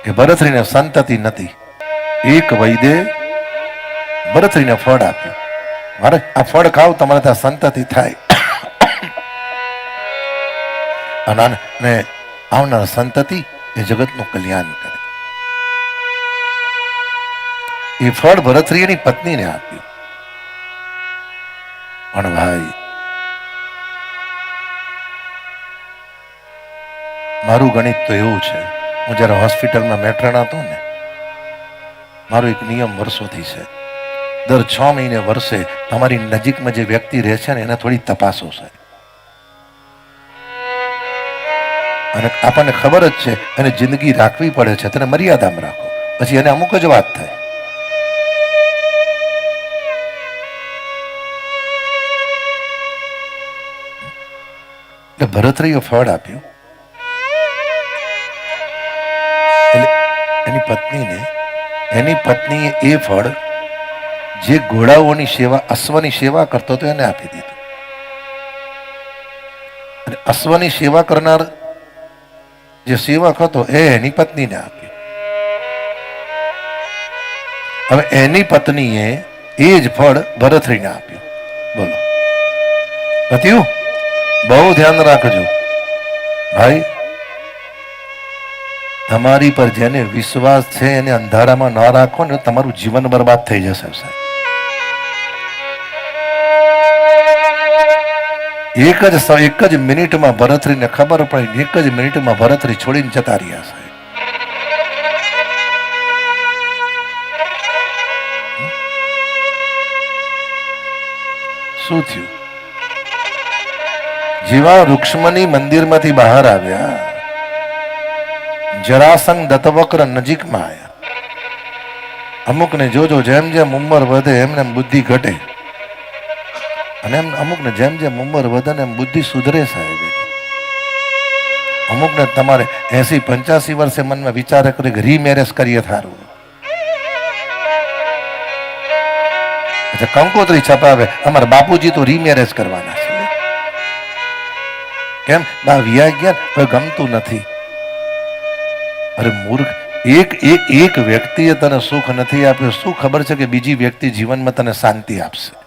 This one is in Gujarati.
કે ભરતરીને સંતતિ નથી. એક વૈદે ભરતરીને ફળ આપ્યું. મારે આ ફળ ખાવ તમારે ત્યાં સંતતિ થાય અને આવનાર સંતતિ એ જગતનું કલ્યાણ કરે. એ ફળ ભરતરીની પત્નીને આપ્યું. પણ ભાઈ, મારું ગણિત તો એવું છે, હું જયારે હોસ્પિટલમાં મેટ્રન હતો ને, મારો એક નિયમ વર્ષોથી છે, દર 6 મહિને વર્ષે તમારી નજીકમાં જે વ્યક્તિ રહે છે ને એને થોડી તપાસો છે. અને આપણને ખબર જ છે એને જિંદગી રાખવી પડે છે, તેને મર્યાદામાં રાખો, પછી એને અમુક જ વાત થાય. એટલે ભરતરીએ ફળ આપ્યું. એટલે એની પત્નીએ એ ફળ જે ઘોડાઓની સેવા, અશ્વની સેવા કરતો હતો એને આપી દીધું. અને અશ્વની સેવા કરનાર જે સેવક હતો એની પત્નીને આપ્યું. હવે એની પત્નીએ એ જ ફળ ભરતરીને આપ્યું. બોલો પત્યું, બહુ ધ્યાન રાખજો ભાઈ. તમારી પર જેને વિશ્વાસ છે એને અંધારામાં ન રાખો ને, તમારું જીવન બરબાદ થઈ જશે સાહેબ. એક જ મિનિટમાં ભરતરીને ખબર પડી, એક જ મિનિટમાં ભરતરી છોડીને જતા રહ્યા સાહેબ. શું થયું? જેવા રૂક્ષ્મણી મંદિરમાંથી બહાર આવ્યા, જરાસંઘ દત્તવક્ર નજીકમાં આવ્યા. અમુકને જોજો, જેમ જેમ ઉંમર વધે એમને બુદ્ધિ ઘટે, અને અમુકને જેમ જેમ ઉંમર વધે ને એમ બુદ્ધિ સુધરે સાહેબ. અમુકને તમારે 80-85 વર્ષે મનમાં વિચાર કરે કે રીમેરેજ કરીએ થારું. અચ્છા, કંકોત્રી છપાવે, અમારા બાપુજી તો રીમેરેજ કરવાના છે. કેમ? બા વિયા ગયા, કોઈ ગમતું નથી. અરે મૂર્ખ, એક વ્યક્તિએ તને સુખ નથી આપ્યું, શું ખબર છે કે બીજી વ્યક્તિ જીવનમાં તને શાંતિ આપશે?